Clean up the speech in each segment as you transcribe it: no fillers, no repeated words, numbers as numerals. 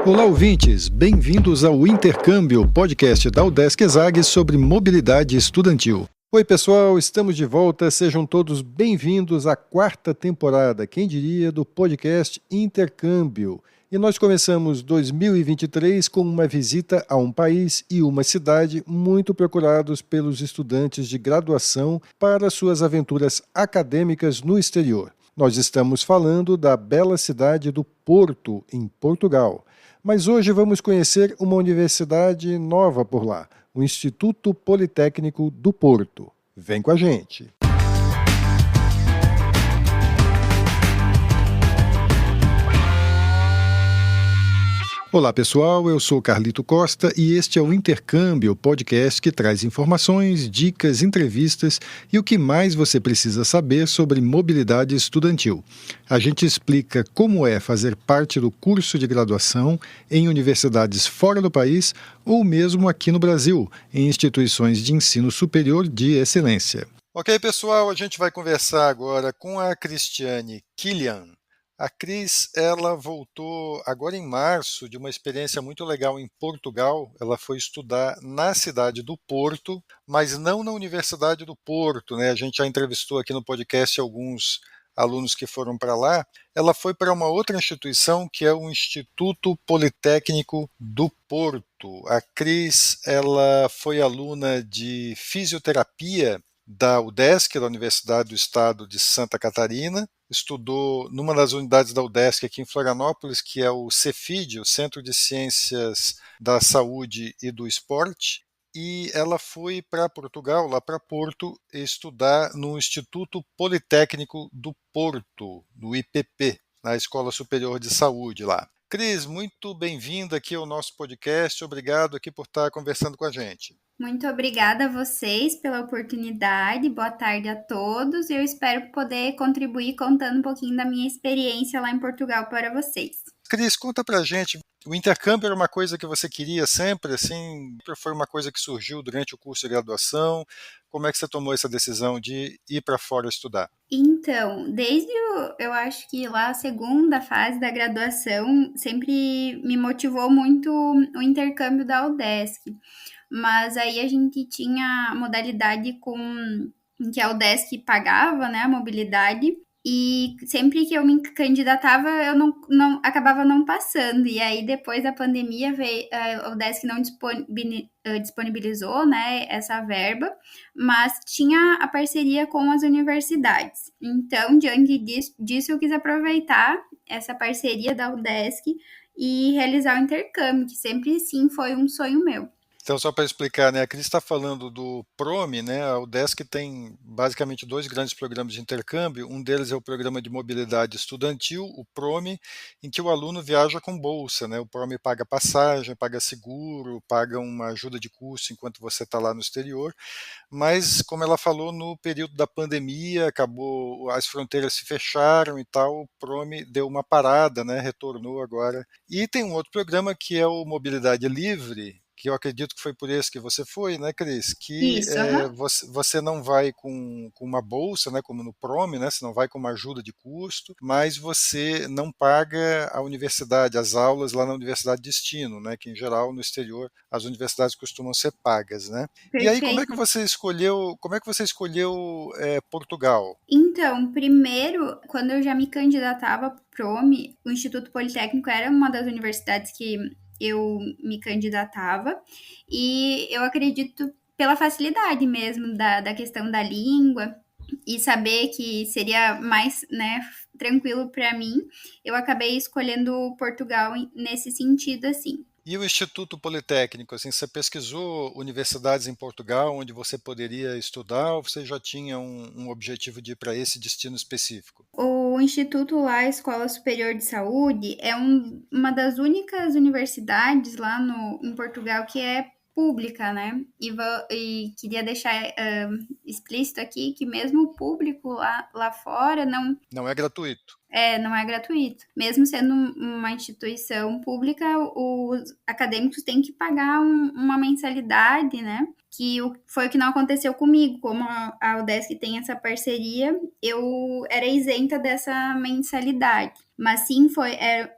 Olá, ouvintes! Bem-vindos ao Intercâmbio, podcast da UDESC ESAG sobre mobilidade estudantil. Oi, pessoal, estamos de volta. Sejam todos bem-vindos à quarta temporada, quem diria, do podcast Intercâmbio. E nós começamos 2023 com uma visita a um país e uma cidade muito procurados pelos estudantes de graduação para suas aventuras acadêmicas no exterior. Nós estamos falando da bela cidade do Porto, em Portugal. Mas hoje vamos conhecer uma universidade nova por lá, o Instituto Politécnico do Porto. Vem com a gente! Olá, pessoal, eu sou Carlito Costa e este é o Intercâmbio, podcast que traz informações, dicas, entrevistas e o que mais você precisa saber sobre mobilidade estudantil. A gente explica como é fazer parte do curso de graduação em universidades fora do país ou mesmo aqui no Brasil, em instituições de ensino superior de excelência. Ok, pessoal, a gente vai conversar agora com a Cristiane Killian. A Cris, ela voltou agora em março de uma experiência muito legal em Portugal. Ela foi estudar na cidade do Porto, mas não na Universidade do Porto, né? A gente já entrevistou aqui no podcast alguns alunos que foram para lá. Ela foi para uma outra instituição que é o Instituto Politécnico do Porto. A Cris, ela foi aluna de fisioterapia da UDESC, da Universidade do Estado de Santa Catarina, estudou numa das unidades da UDESC aqui em Florianópolis, que é o Cefid, o Centro de Ciências da Saúde e do Esporte, e ela foi para Portugal, lá para Porto, estudar no Instituto Politécnico do Porto, no IPP, na Escola Superior de Saúde lá. Cris, muito bem-vinda aqui ao nosso podcast, obrigado aqui por estar conversando com a gente. Muito obrigada a vocês pela oportunidade, boa tarde a todos. Eu espero poder contribuir contando um pouquinho da minha experiência lá em Portugal para vocês. Cris, conta pra gente, o intercâmbio era uma coisa que você queria sempre, assim, foi uma coisa que surgiu durante o curso de graduação? Como é que você tomou essa decisão de ir para fora estudar? Então, desde eu acho que lá a segunda fase da graduação, sempre me motivou muito o intercâmbio da UDESC. Mas aí a gente tinha a modalidade em que a UDESC pagava, né, a mobilidade, e sempre que eu me candidatava, eu não acabava não passando. E aí, depois da pandemia, a UDESC não disponibilizou, né, essa verba, mas tinha a parceria com as universidades. Então, diante disso eu quis aproveitar essa parceria da UDESC e realizar o intercâmbio, que sempre sim foi um sonho meu. Então, só para explicar, né, a Cris está falando do PROME, né, a UDESC tem basicamente dois grandes programas de intercâmbio, um deles é o Programa de Mobilidade Estudantil, o PROME, em que o aluno viaja com bolsa, né, o PROME paga passagem, paga seguro, paga uma ajuda de custo enquanto você está lá no exterior, mas, como ela falou, no período da pandemia, acabou, as fronteiras se fecharam e tal, o PROME deu uma parada, né, retornou agora. E tem um outro programa que é o Mobilidade Livre, que eu acredito que foi por esse que você foi, né, Cris? Que Isso, você não vai com uma bolsa, né, como no PROME, né, você não vai com uma ajuda de custo, mas você não paga a universidade, as aulas lá na universidade de destino, né, que em geral no exterior as universidades costumam ser pagas, né? E aí como é que você escolheu Portugal? Então, primeiro, quando eu já me candidatava para o PROME, o Instituto Politécnico era uma das universidades que eu me candidatava, e eu acredito pela facilidade mesmo da questão da língua e saber que seria mais, né, tranquilo para mim, eu acabei escolhendo Portugal nesse sentido, assim. E o Instituto Politécnico, assim, você pesquisou universidades em Portugal onde você poderia estudar ou você já tinha um objetivo de ir para esse destino específico? O Instituto lá, Escola Superior de Saúde, é uma das únicas universidades lá em Portugal que é pública, né? E queria deixar explícito aqui que mesmo o público lá fora Não é gratuito. não é gratuito. Mesmo sendo uma instituição pública, os acadêmicos têm que pagar uma mensalidade, né? Que foi o que não aconteceu comigo. Como a UDESC tem essa parceria, eu era isenta dessa mensalidade. Mas sim,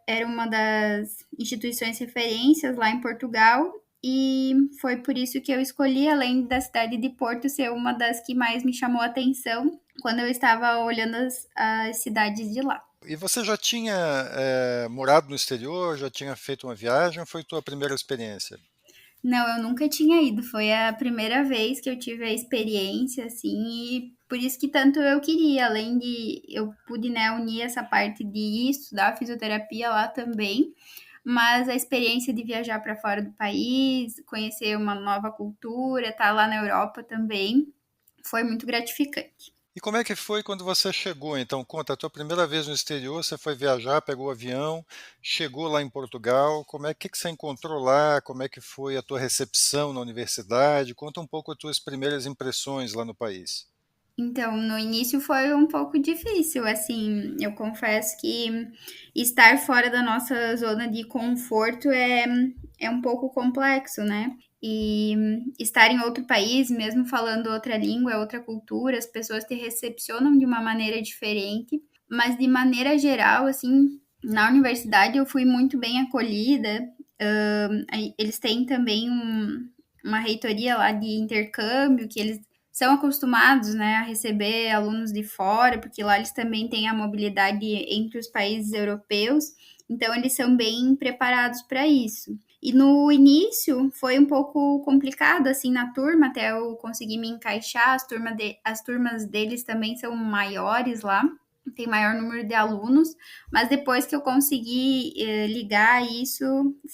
era uma das instituições referências lá em Portugal, e foi por isso que eu escolhi, além da cidade de Porto ser uma das que mais me chamou a atenção quando eu estava olhando as cidades de lá. E você já tinha morado no exterior, já tinha feito uma viagem ou foi tua primeira experiência? Não, eu nunca tinha ido, foi a primeira vez que eu tive a experiência, assim, e por isso que tanto eu queria, além de eu pude, né, unir essa parte de estudar fisioterapia lá também, mas a experiência de viajar para fora do país, conhecer uma nova cultura, estar lá na Europa também, foi muito gratificante. E como é que foi quando você chegou? Então, conta, a tua primeira vez no exterior, você foi viajar, pegou o avião, chegou lá em Portugal, como é que você encontrou lá? Como é que foi a tua recepção na universidade? Conta um pouco as tuas primeiras impressões lá no país. Então, no início foi um pouco difícil, assim, eu confesso que estar fora da nossa zona de conforto é um pouco complexo, né? E estar em outro país, mesmo falando outra língua, é outra cultura, as pessoas te recepcionam de uma maneira diferente, mas de maneira geral, assim, na universidade eu fui muito bem acolhida. Eles têm também uma reitoria lá de intercâmbio, que eles são acostumados, né, a receber alunos de fora, porque lá eles também têm a mobilidade entre os países europeus, então eles são bem preparados para isso. E no início foi um pouco complicado assim na turma, até eu conseguir me encaixar. As turmas deles também são maiores lá, tem maior número de alunos, mas depois que eu consegui ligar isso,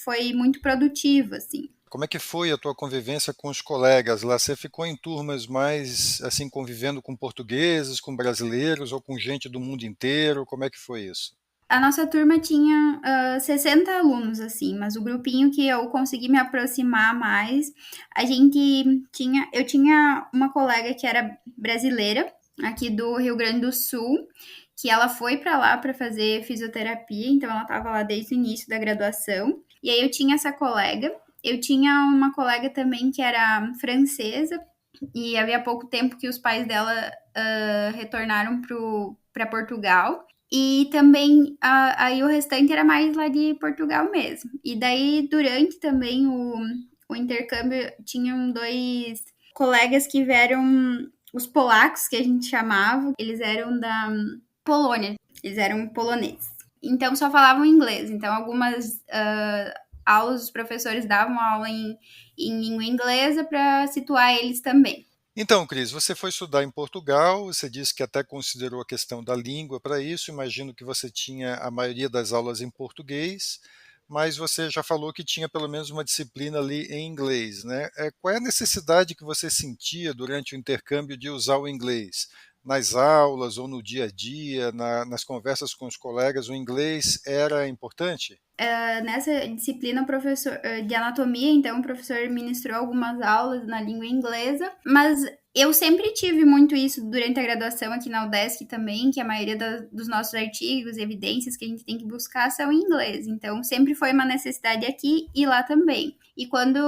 foi muito produtivo, assim. Como é que foi a tua convivência com os colegas lá? Você ficou em turmas mais assim convivendo com portugueses, com brasileiros ou com gente do mundo inteiro? Como é que foi isso? A nossa turma tinha 60 alunos, assim, mas o grupinho que eu consegui me aproximar mais, eu tinha uma colega que era brasileira, aqui do Rio Grande do Sul, que ela foi para lá para fazer fisioterapia, então ela estava lá desde o início da graduação. E aí eu tinha essa colega, eu tinha uma colega também que era francesa, e havia pouco tempo que os pais dela retornaram para Portugal. E também, aí o restante era mais lá de Portugal mesmo. E daí, durante também o intercâmbio, tinham dois colegas que vieram, os polacos, que a gente chamava, eles eram da Polônia, eles eram poloneses. Então, só falavam inglês. Então, algumas aulas, os professores davam aula em língua inglesa para situar eles também. Então, Cris, você foi estudar em Portugal, você disse que até considerou a questão da língua para isso, imagino que você tinha a maioria das aulas em português, mas você já falou que tinha pelo menos uma disciplina ali em inglês, né? Qual é a necessidade que você sentia durante o intercâmbio de usar o inglês? Nas aulas ou no dia a dia, nas conversas com os colegas, o inglês era importante? Nessa disciplina de anatomia, então o professor ministrou algumas aulas na língua inglesa, mas eu sempre tive muito isso durante a graduação aqui na UDESC também, que a maioria dos nossos artigos, evidências que a gente tem que buscar são em inglês, então sempre foi uma necessidade aqui e lá também. E quando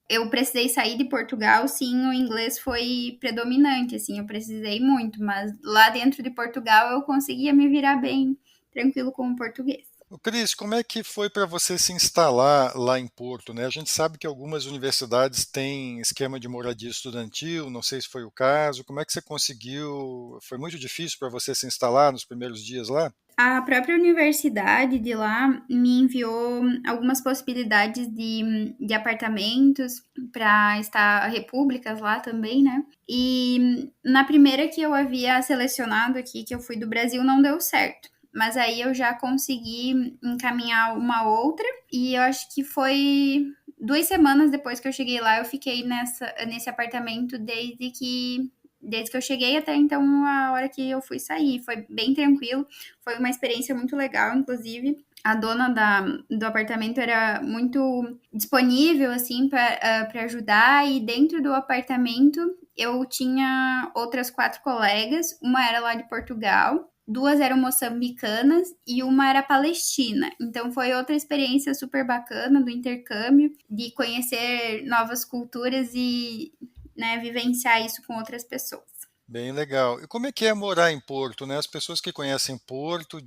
eu precisei sair de Portugal, sim, o inglês foi predominante, assim, eu precisei muito, mas lá dentro de Portugal eu conseguia me virar bem tranquilo com o português. Cris, como é que foi para você se instalar lá em Porto, né? A gente sabe que algumas universidades têm esquema de moradia estudantil, não sei se foi o caso. Como é que você conseguiu? Foi muito difícil para você se instalar nos primeiros dias lá? A própria universidade de lá me enviou algumas possibilidades de apartamentos para estar repúblicas lá também, né? E na primeira que eu havia selecionado aqui, que eu fui do Brasil, não deu certo. Mas aí eu já consegui encaminhar uma outra, e eu acho que foi 2 semanas depois que eu cheguei lá, eu fiquei nesse apartamento desde que eu cheguei até então a hora que eu fui sair. Foi bem tranquilo, foi uma experiência muito legal, inclusive. A dona do apartamento era muito disponível, assim, para ajudar. E dentro do apartamento eu tinha outras 4 colegas. Uma era lá de Portugal 2 eram moçambicanas e uma era palestina. Então foi outra experiência super bacana do intercâmbio, de conhecer novas culturas e, né, vivenciar isso com outras pessoas. Bem legal. E como é que é morar em Porto, né? As pessoas que conhecem Porto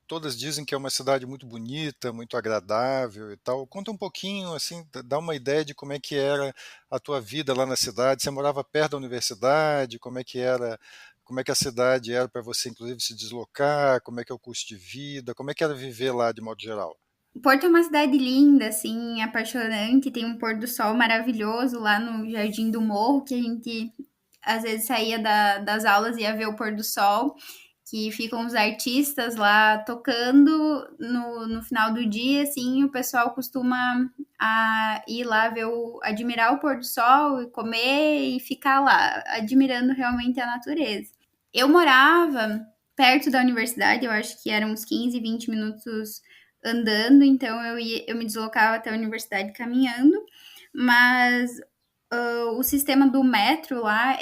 todas dizem que é uma cidade muito bonita, muito agradável e tal. Conta um pouquinho, assim, dá uma ideia de como é que era a tua vida lá na cidade. Você morava perto da universidade? Como é que a cidade era para você, inclusive, se deslocar? Como é que é o custo de vida? Como é que era viver lá de modo geral? Porto é uma cidade linda, assim, apaixonante, tem um pôr do sol maravilhoso lá no Jardim do Morro, que a gente às vezes saía das aulas e ia ver o pôr do sol, que ficam os artistas lá tocando no final do dia, assim, o pessoal costuma ir lá admirar o pôr do sol e comer e ficar lá, admirando realmente a natureza. Eu morava perto da universidade, eu acho que eram uns 15, 20 minutos andando, então eu me deslocava até a universidade caminhando, mas o sistema do metro lá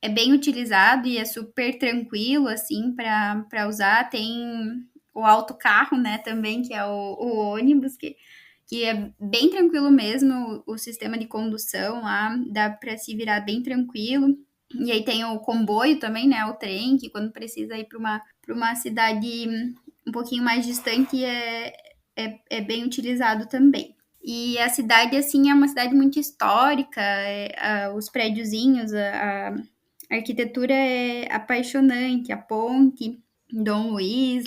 é bem utilizado e é super tranquilo, assim, para usar. Tem o autocarro, né, também, que é o ônibus, que é bem tranquilo mesmo, o sistema de condução lá, dá para se virar bem tranquilo. E aí tem o comboio também, né, o trem, que quando precisa ir para uma cidade um pouquinho mais distante é bem utilizado também. E a cidade, assim, é uma cidade muito histórica, os prédiozinhos, a arquitetura é apaixonante, a ponte, Dom Luiz,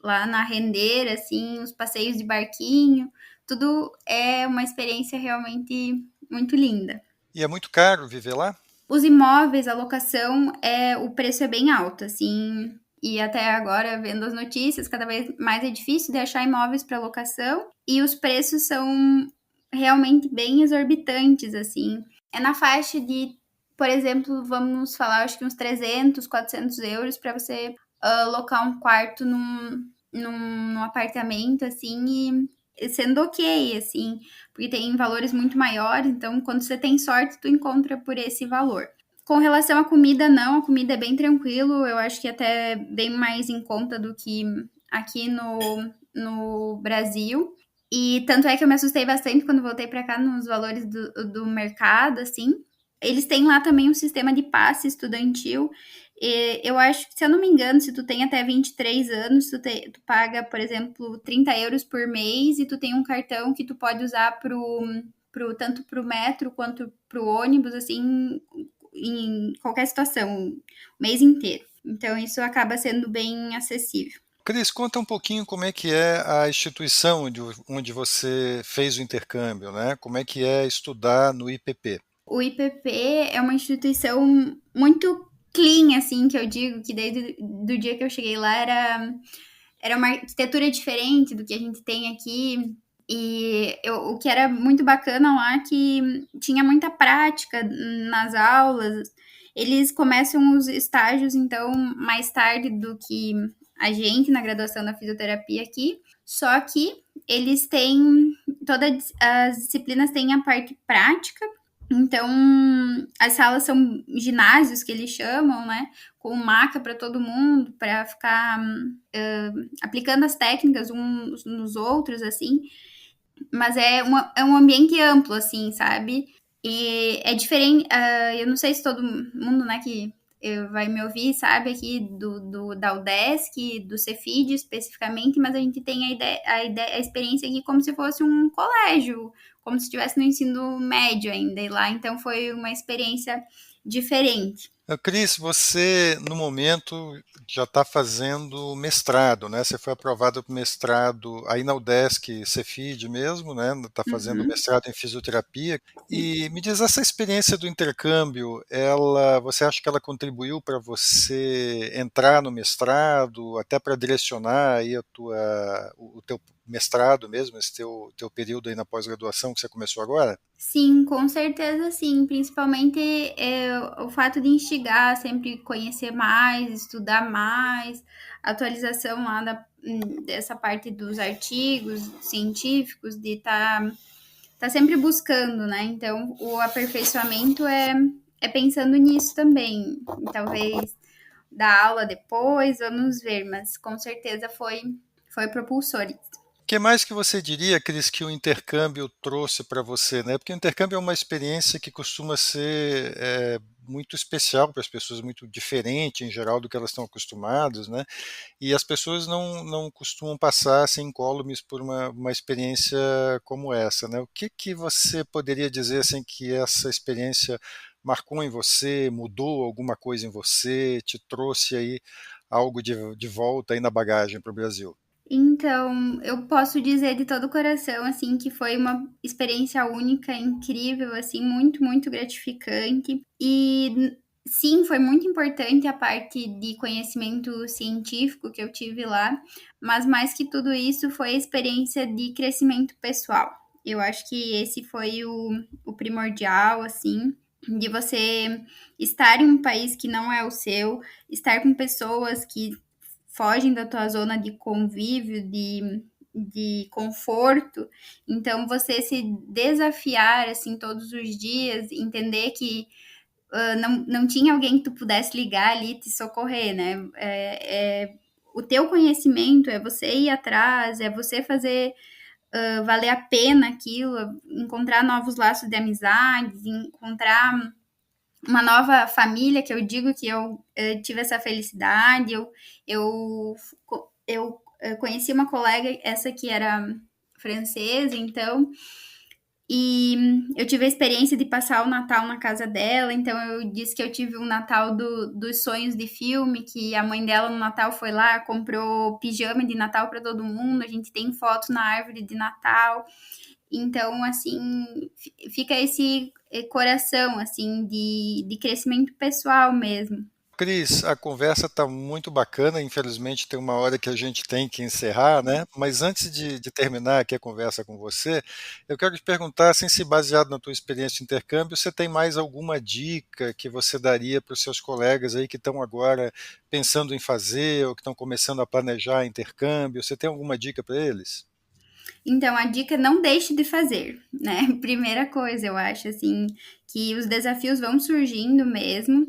lá na Rendeira, assim, os passeios de barquinho, tudo é uma experiência realmente muito linda. E é muito caro viver lá? Os imóveis, a locação, o preço é bem alto, assim, e até agora, vendo as notícias, cada vez mais é difícil de achar imóveis para locação, e os preços são realmente bem exorbitantes, assim. É na faixa de, por exemplo, vamos falar, acho que uns 300, 400 euros para você alocar um quarto num apartamento, assim, e sendo ok, assim, porque tem valores muito maiores, então quando você tem sorte, tu encontra por esse valor. Com relação à comida, não, a comida é bem tranquilo, eu acho que até bem mais em conta do que aqui no Brasil. E tanto é que eu me assustei bastante quando voltei para cá nos valores do mercado, assim. Eles têm lá também um sistema de passe estudantil. E eu acho que, se eu não me engano, se tu tem até 23 anos, tu paga, por exemplo, 30 euros por mês e tu tem um cartão que tu pode usar tanto pro metro quanto pro ônibus, assim, em qualquer situação, o mês inteiro. Então, isso acaba sendo bem acessível. Cris, conta um pouquinho como é que é a instituição onde você fez o intercâmbio, né? Como é que é estudar no IPP? O IPP é uma instituição muito clean, assim, que eu digo que desde do dia que eu cheguei lá era uma arquitetura diferente do que a gente tem aqui. E o que era muito bacana lá é que tinha muita prática nas aulas. Eles começam os estágios, então, mais tarde do que a gente na graduação da fisioterapia aqui. Só que eles têm, todas as disciplinas têm a parte prática. Então, as salas são ginásios que eles chamam, né? Com maca para todo mundo, para ficar aplicando as técnicas uns nos outros, assim. Mas é um ambiente amplo, assim, sabe? E é diferente. Eu não sei se todo mundo, né, que vai me ouvir, sabe, aqui da UDESC, do Cefid especificamente, mas a gente tem a experiência aqui como se fosse um colégio, como se estivesse no ensino médio ainda, e lá, então foi uma experiência diferente. Cris, você no momento já está fazendo mestrado, né? Você foi aprovado para o mestrado aí na UDESC Cefid mesmo, né? Está fazendo Uhum. mestrado em fisioterapia. Sim. E me diz, essa experiência do intercâmbio, você acha que ela contribuiu para você entrar no mestrado, até para direcionar aí o teu mestrado mesmo, esse teu período aí na pós-graduação que você começou agora? Sim, com certeza sim. Principalmente o fato de instigar, sempre conhecer mais, estudar mais, atualização lá dessa parte dos artigos científicos, de tá sempre buscando, né? Então, o aperfeiçoamento é pensando nisso também. Talvez dar aula depois, vamos ver, mas com certeza foi propulsor isso. O que mais que você diria, Cris, que o intercâmbio trouxe para você, né? Porque o intercâmbio é uma experiência que costuma ser muito especial para as pessoas, muito diferente em geral do que elas estão acostumadas, né? E as pessoas não costumam passar assim, incólumes por uma experiência como essa, né? O que você poderia dizer assim que essa experiência marcou em você, mudou alguma coisa em você, te trouxe aí algo de volta aí na bagagem para o Brasil? Então, eu posso dizer de todo o coração, assim, que foi uma experiência única, incrível, assim, muito, muito gratificante. E sim, foi muito importante a parte de conhecimento científico que eu tive lá, mas mais que tudo isso foi a experiência de crescimento pessoal. Eu acho que esse foi o primordial, assim, de você estar em um país que não é o seu, estar com pessoas que fogem da tua zona de convívio, de conforto. Então, você se desafiar, assim, todos os dias, entender que não tinha alguém que tu pudesse ligar ali e te socorrer, né? O teu conhecimento é você ir atrás, é você fazer valer a pena aquilo, encontrar novos laços de amizades, encontrar uma nova família, que eu digo que eu tive essa felicidade. Eu conheci uma colega, essa que era francesa, então, e eu tive a experiência de passar o Natal na casa dela, então eu disse que eu tive um Natal dos sonhos de filme, que a mãe dela no Natal foi lá, comprou pijama de Natal para todo mundo, a gente tem foto na árvore de Natal. Então, assim, fica esse coração, assim, de crescimento pessoal mesmo. Cris, a conversa está muito bacana, infelizmente tem uma hora que a gente tem que encerrar, né? Mas antes de terminar aqui a conversa com você, eu quero te perguntar, assim, se baseado na tua experiência de intercâmbio, você tem mais alguma dica que você daria para os seus colegas aí que estão agora pensando em fazer ou que estão começando a planejar intercâmbio? Você tem alguma dica para eles? Então, a dica é não deixe de fazer, né? Primeira coisa, eu acho, assim, que os desafios vão surgindo mesmo,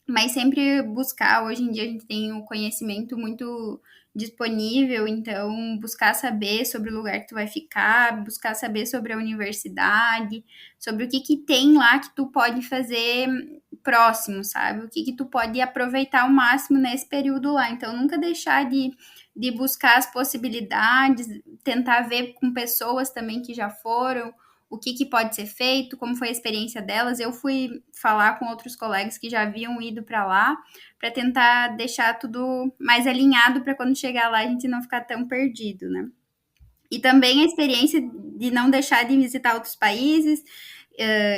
mas sempre buscar. Hoje em dia a gente tem o conhecimento muito disponível, então buscar saber sobre o lugar que tu vai ficar, buscar saber sobre a universidade, sobre o que tem lá que tu pode fazer próximo, sabe? O que tu pode aproveitar ao máximo nesse período lá. Então, nunca deixar de buscar as possibilidades, tentar ver com pessoas também que já foram, o que pode ser feito, como foi a experiência delas. Eu fui falar com outros colegas que já haviam ido para lá, para tentar deixar tudo mais alinhado para quando chegar lá a gente não ficar tão perdido, né? E também a experiência de não deixar de visitar outros países.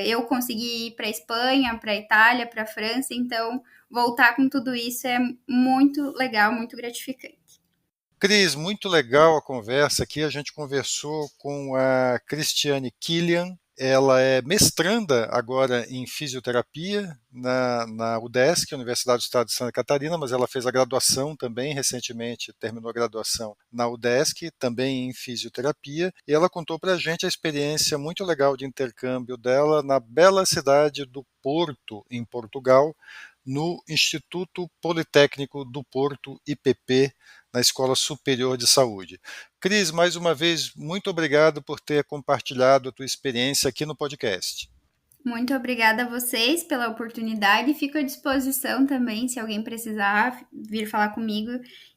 Eu consegui ir para a Espanha, para a Itália, para a França, então voltar com tudo isso é muito legal, muito gratificante. Cris, muito legal a conversa aqui. A gente conversou com a Cristiane Killian. Ela é mestranda agora em fisioterapia na UDESC, Universidade do Estado de Santa Catarina, mas ela fez a graduação também recentemente, terminou a graduação na UDESC, também em fisioterapia, e ela contou para a gente a experiência muito legal de intercâmbio dela na bela cidade do Porto, em Portugal, no Instituto Politécnico do Porto, IPP, na Escola Superior de Saúde. Cris, mais uma vez, muito obrigado por ter compartilhado a tua experiência aqui no podcast. Muito obrigada a vocês pela oportunidade. Fico à disposição também, se alguém precisar vir falar comigo,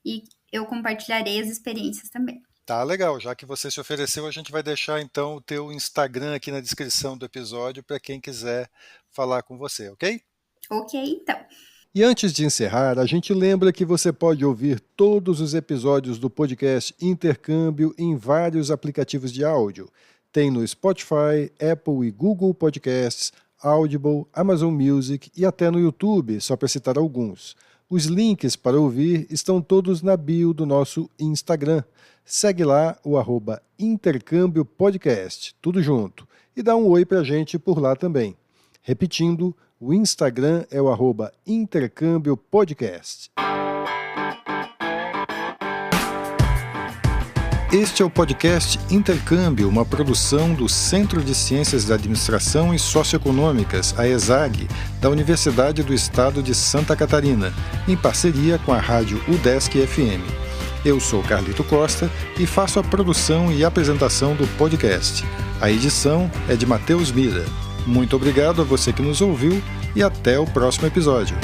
e eu compartilharei as experiências também. Tá legal, já que você se ofereceu, a gente vai deixar então o teu Instagram aqui na descrição do episódio para quem quiser falar com você, ok? Ok, então. E antes de encerrar, a gente lembra que você pode ouvir todos os episódios do podcast Intercâmbio em vários aplicativos de áudio. Tem no Spotify, Apple e Google Podcasts, Audible, Amazon Music e até no YouTube, só para citar alguns. Os links para ouvir estão todos na bio do nosso Instagram. Segue lá o @Intercâmbio Podcast, tudo junto. E dá um oi pra gente por lá também. Repetindo, o Instagram é o @Intercâmbio Podcast. Este é o podcast Intercâmbio, uma produção do Centro de Ciências da Administração e Socioeconômicas, a ESAG, da Universidade do Estado de Santa Catarina, em parceria com a rádio UDESC FM. Eu sou Carlito Costa e faço a produção e apresentação do podcast. A edição é de Matheus Mira. Muito obrigado a você que nos ouviu e até o próximo episódio.